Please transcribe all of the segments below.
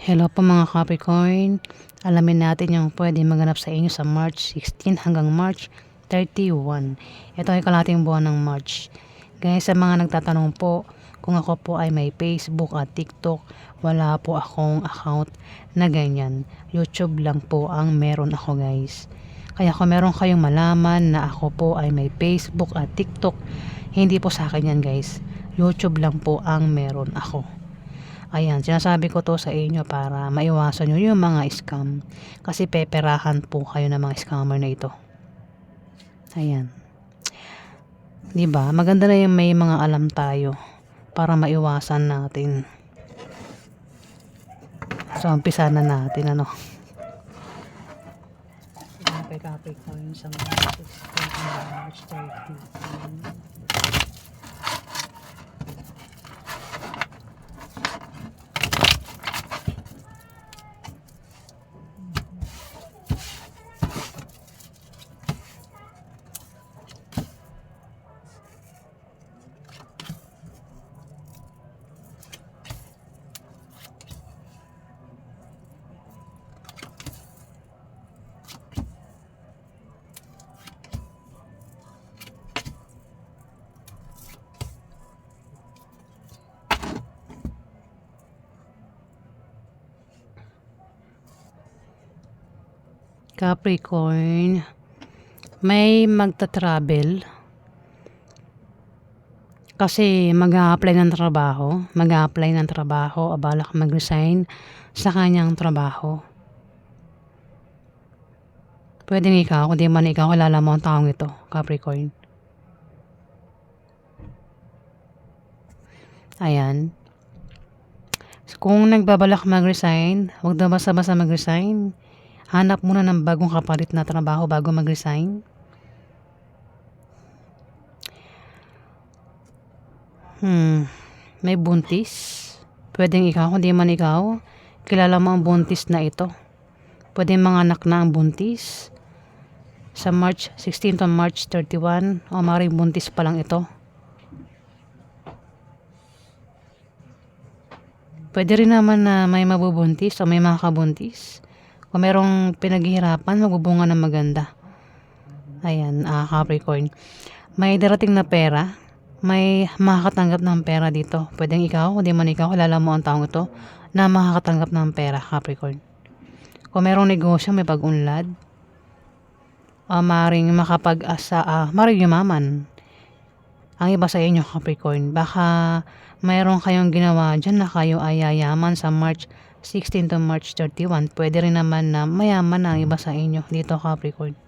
Hello po mga Capricorn. Alamin natin yung pwede maganap sa inyo sa March 16 hanggang March 31. Ito ay kalahating buwan ng March. Guys, sa mga nagtatanong po kung ako po ay may Facebook at TikTok, wala po akong account na ganyan. YouTube lang po ang meron ako, guys. Kaya kung meron kayong malaman na ako po ay may Facebook at TikTok, hindi po sa akin yan, guys. YouTube lang po ang meron ako. Ayan, sinasabi ko to sa inyo para maiwasan nyo yung mga scam. Kasi peperahan po kayo ng mga scammer na ito. Ayan. Diba? Maganda na yung may mga alam tayo para maiwasan natin. So, umpisa na natin, ano. Capricorn sa March 16 hanggang March 30. Capricorn, may magta-travel kasi mag-a-apply ng trabaho, balak mag-resign sa kanyang trabaho. Pwedeng ikaw, kung di man ikaw, kilala mo ang taong ito, Capricorn. Ayan. Kung nagbabalak mag-resign, huwag na basta-basta mag-resign. Hanap muna ng bagong kapalit na trabaho bago mag-resign. May buntis. Pwedeng ikaw, kung di man ikaw, kilala mo ang buntis na ito. Pwedeng manganak na ang buntis sa March 16 to March 31 o maring buntis pa lang ito. Pwede rin naman na may mabubuntis o may makakabuntis. Kung merong pinaghihirapan, magbubunga ng maganda. Ayan, Capricorn. May darating na pera. May makakatanggap ng pera dito. Pwedeng ikaw, hindi man ikaw, kilala mo ang taong ito na makakatanggap ng pera, Capricorn. Kung merong negosyo, may pag-unlad. Maring makapag-asa, maring yumaman. Ang iba sa inyo, Capricorn, baka mayroon kayong ginawa dyan na kayo ay yayaman sa March 16 to March 31. Pwede rin naman na mayaman na ang iba sa inyo dito, Capricorn.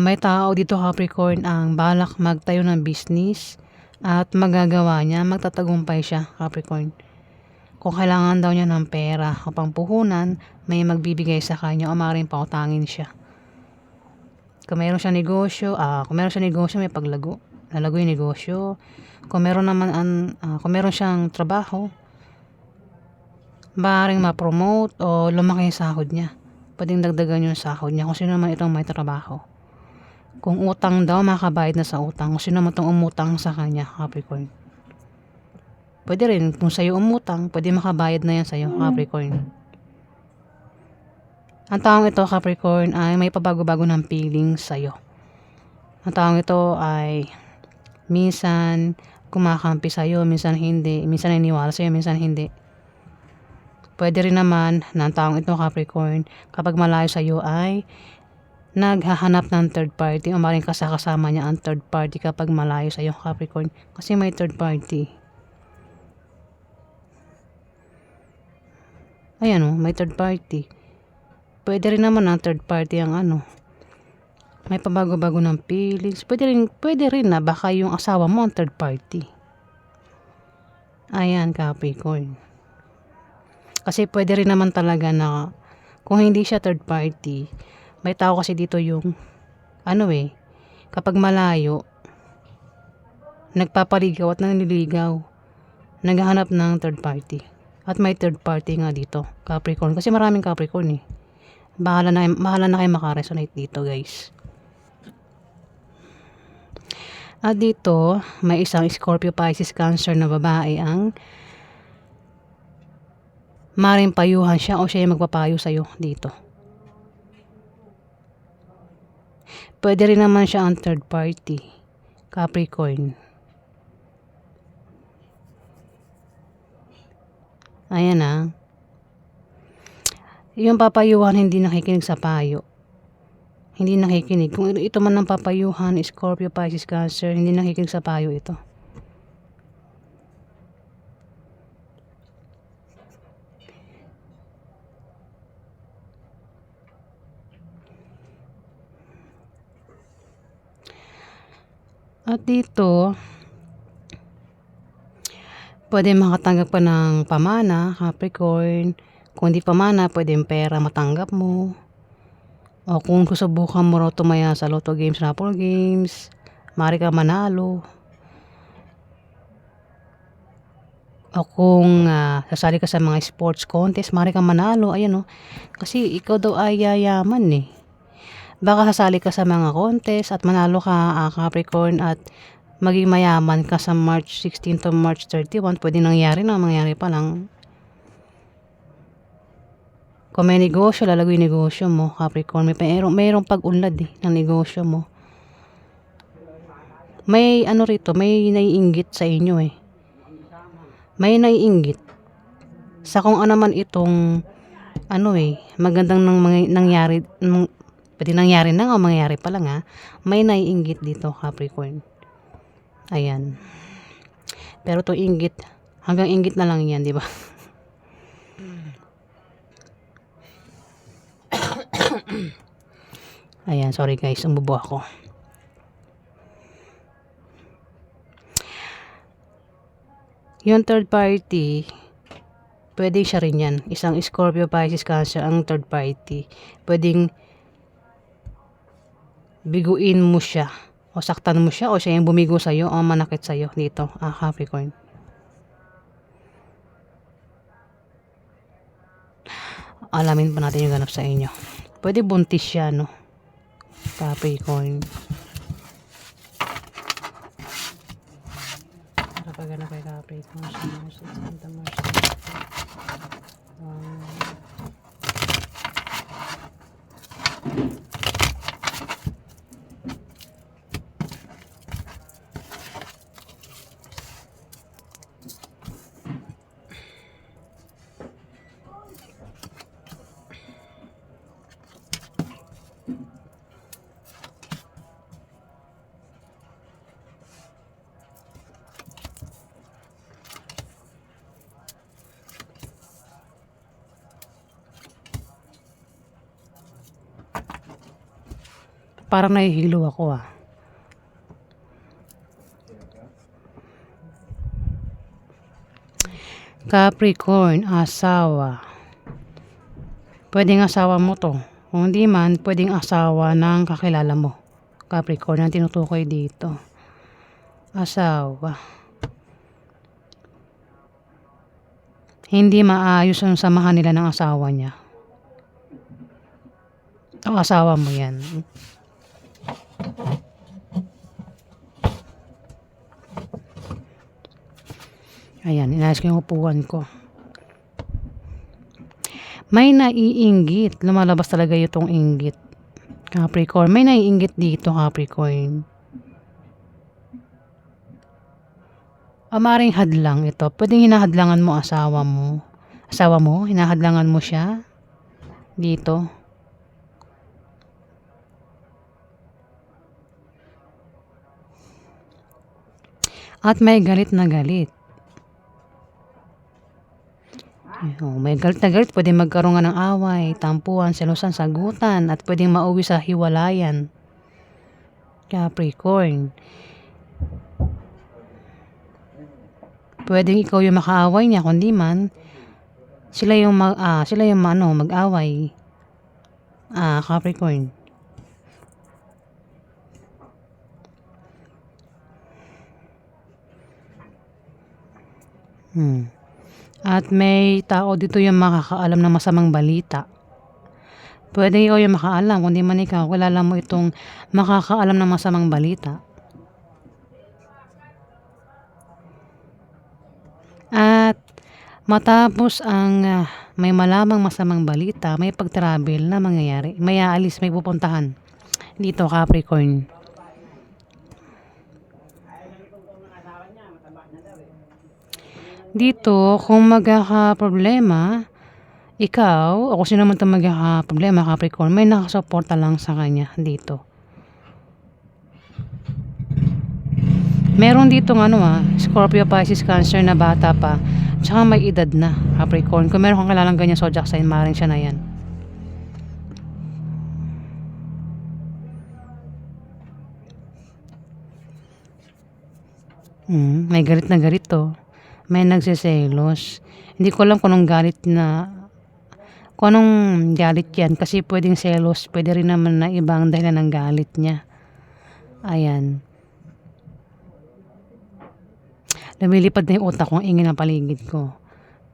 May tao dito, Capricorn, ang balak magtayo ng business at magagawa niya, magtatagumpay siya, Capricorn. Kung kailangan daw niya ng pera o pangpuhunan, may magbibigay sa kanya o maaaring pautangin siya. Kung meron siya negosyo, may paglago. Lalago yung negosyo. Kung meron siyang trabaho, maaaring ma-promote o lumaki yung sahod niya. Pwedeng dagdagan yung sahod niya kung sino naman itong may trabaho. Kung utang daw, makabayad na sa utang. Kung sino naman itong umutang sa kanya, Capricorn. Pwede rin, kung sa'yo umutang, pwede makabayad na yan sa'yo, Capricorn. Ang taong ito, Capricorn, ay may pabago-bago ng feeling sa'yo. Ang taong ito ay minsan kumakampi sa'yo, minsan hindi. Minsan naniniwala sa'yo, minsan hindi. Pwede rin naman na ang taong ito, Capricorn, kapag malayo sa'yo ay naghahanap ng third party o maring kasama niya ang third party kapag malayo sa'yo, Capricorn. Kasi may third party. Ayan o, may third party. Pwede rin naman ang third party ang may pabago-bago ng feelings. Pwede rin na baka yung asawa mo ang third party. Ayan, Capricorn. Kasi pwede rin naman talaga na kung hindi siya third party, may tao kasi dito yung kapag malayo, nagpapaligaw at nanliligaw, naghahanap ng third party. At may third party nga dito, Capricorn. Kasi maraming Capricorn eh. Bahala na kayo makaresonate dito, guys. At dito, may isang Scorpio, Pisces, Cancer na babae ang maring payuhan siya o siya yung magpapayo sa'yo dito. Pwede rin naman siya ang third party, Capricorn. Ayan ah. Yung papayuhan hindi nakikinig sa payo. Hindi nakikinig. Kung ito man ang papayuhan, Scorpio, Pisces, Cancer, hindi nakikinig sa payo ito. At dito, pwede makatanggap pa ng pamana, Capricorn. Kung di pamana, pwede pera matanggap mo. O kung susubukan mo raw tumaya sa Lotto Games, Raffle Games, maaari ka manalo. O kung sasali ka sa mga sports contest, maaari ka manalo. Ayan o. Kasi ikaw daw ay yayaman eh. Baka sasali ka sa mga contest at manalo ka, Capricorn, at maging mayaman ka sa March 16 to March 31. Pwede nangyari na, mangyari pa lang. Kung may negosyo, lalagoy negosyo mo, Capricorn. Mayroong pag-unlad ng negosyo mo. May rito, may naiinggit sa inyo eh. May naiinggit. Sa kung ano man itong, magandang nangyari, pwede nangyari na o mangyari pa lang may naiinggit dito, Capricorn. Ayan. Pero to inggit, hanggang inggit na lang yan, di ba? Ayan, sorry guys, umubo ako. Yung third party, pwede siya rin yan. Isang Scorpio, Pisces, Cancer ang third party. Pwedeng biguin mo siya o saktan mo siya o siya yung bumigo sa'yo o manakit sa'yo dito, Capricorn. Alamin pa natin yung ganap sa inyo. Pwede buntis siya, no? Capricorn. Napagana kay Capricorn sa March 16 March 16. Parang nahihilo ako Capricorn, asawa. Pwedeng asawa mo to. Kung hindi man, pwedeng asawa ng kakilala mo. Capricorn, ang tinutukoy dito. Asawa. Hindi maayos ang samahan nila ng asawa niya. O asawa mo yan. Ayan, inayos ko yung upuan ko. May naiinggit. Lumalabas talaga itong inggit. Capricorn, may naiinggit dito, Capricorn. Maring hadlang ito. Pwedeng hinahadlangan mo asawa mo. Asawa mo, hinahadlangan mo siya. Dito. At may galit na galit. May galit na galit, pwedeng magkaroon ng away, tampuhan, selosan, sagutan, at pwedeng mauwi sa hiwalayan. Capricorn. Pwedeng ikaw yung makaaway niya, kundi man sila yung mag-away. Capricorn. At may tao dito yung makakaalam ng masamang balita. Pwede ikaw yung makaalam, kundi man ikaw, kilala mo itong makakaalam ng masamang balita. Matapos ang may malamang masamang balita, may pag-travel na mangyayari. May aalis, may pupuntahan. Dito, Capricorn. Dito, kung magkakaproblema, ikaw, o kung sino man itong magkakaproblema, Capricorn, may nakasuporta lang sa kanya dito. Meron dito Scorpio, Pisces, Cancer na bata pa, tsaka may edad na, Capricorn. Kung meron kang kilalang ganyan zodiac sign, maaaring siya na yan. May galit na galit to. May nagseselos. Hindi ko alam kung anong galit yan. Kasi pwedeng selos, pwede rin naman na ibang dahilan ng galit niya. Ayan. Lumilipad na yung utak ko, ang ingay ng paligid ko.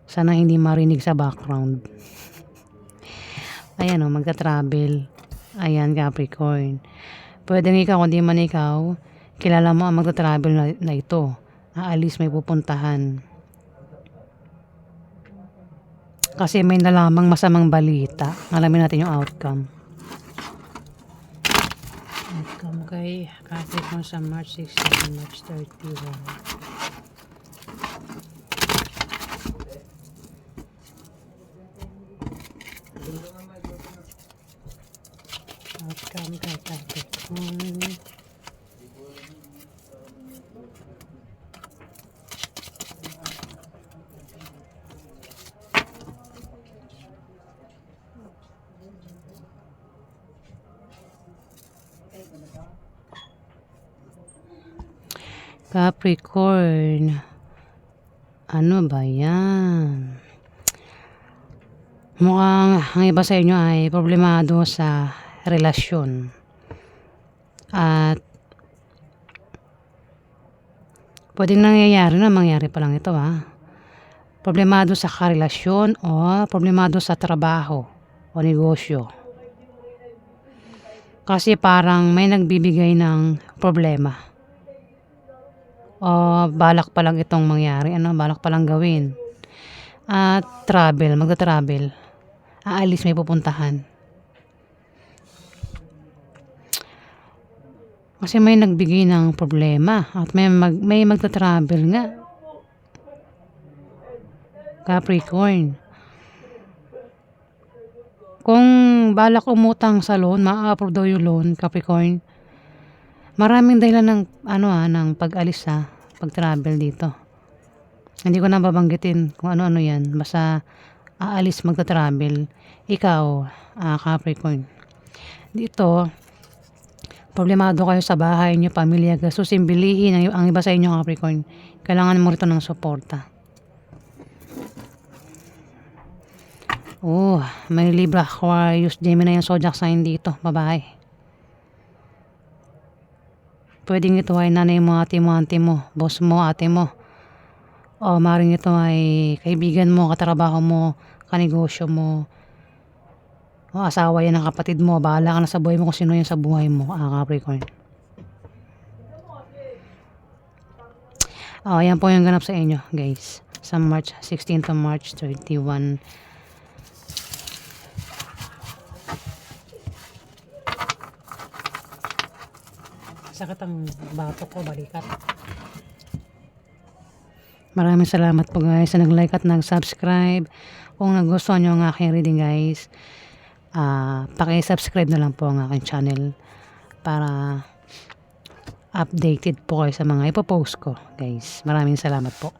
Sana hindi marinig sa background. Ayan magta-travel. Ayan, Capricorn. Pwedeng ikaw, kundi man ikaw, kilala mo ang magta-travel na ito. Aalis, may pupuntahan. Kasi may nalamang masamang balita. Alamin natin yung outcome. Outcome kay Capricorn sa March 16, March 31. Outcome kay Capricorn. Capricorn. Ano ba yan? Mukhang ang iba sa inyo ay problemado sa relasyon. At pwedeng mangyari pa lang ito Problemado sa karelasyon o problemado sa trabaho o negosyo. Kasi parang may nagbibigay ng problema. O balak pa lang itong mangyari, balak pa lang gawin. At magta-travel. Aalis, may pupuntahan. Kasi may nagbigay ng problema at may magta-travel nga. Capricorn. Kung balak umutang sa loan, ma-approve daw yung loan, Capricorn. Maraming dahilan ng ng pag-alis pag-travel dito. Hindi ko na babanggitin kung ano-ano yan. Basta aalis, magta-travel. Ikaw, Capricorn. Dito, problemado kayo sa bahay niyo, pamilya, gasusin, bilihin ang iba sa inyo, Capricorn. Kailangan mo rito ng suporta. May Libra, Aquarius, Gemini yung zodiac sign dito, babae. Pwedeng ito ay nanay mo, ate mo, auntie mo, boss mo, ate mo. O maring ito ay kaibigan mo, katrabaho mo, kanegosyo mo. O asawa yan ng kapatid mo. Bahala ka na sa buhay mo kung sino yung sa buhay mo, Capricorn. Ayan po yung ganap sa inyo, guys. Sa March 16 to March 31. Sakit ang bato ko, balikat. Maraming salamat po guys sa nag-like at nag-subscribe. Kung nagustuhan nyo ang aking reading guys, paki-subscribe na lang po ang aking channel para updated po kayo sa mga ipopost ko guys. Maraming salamat po.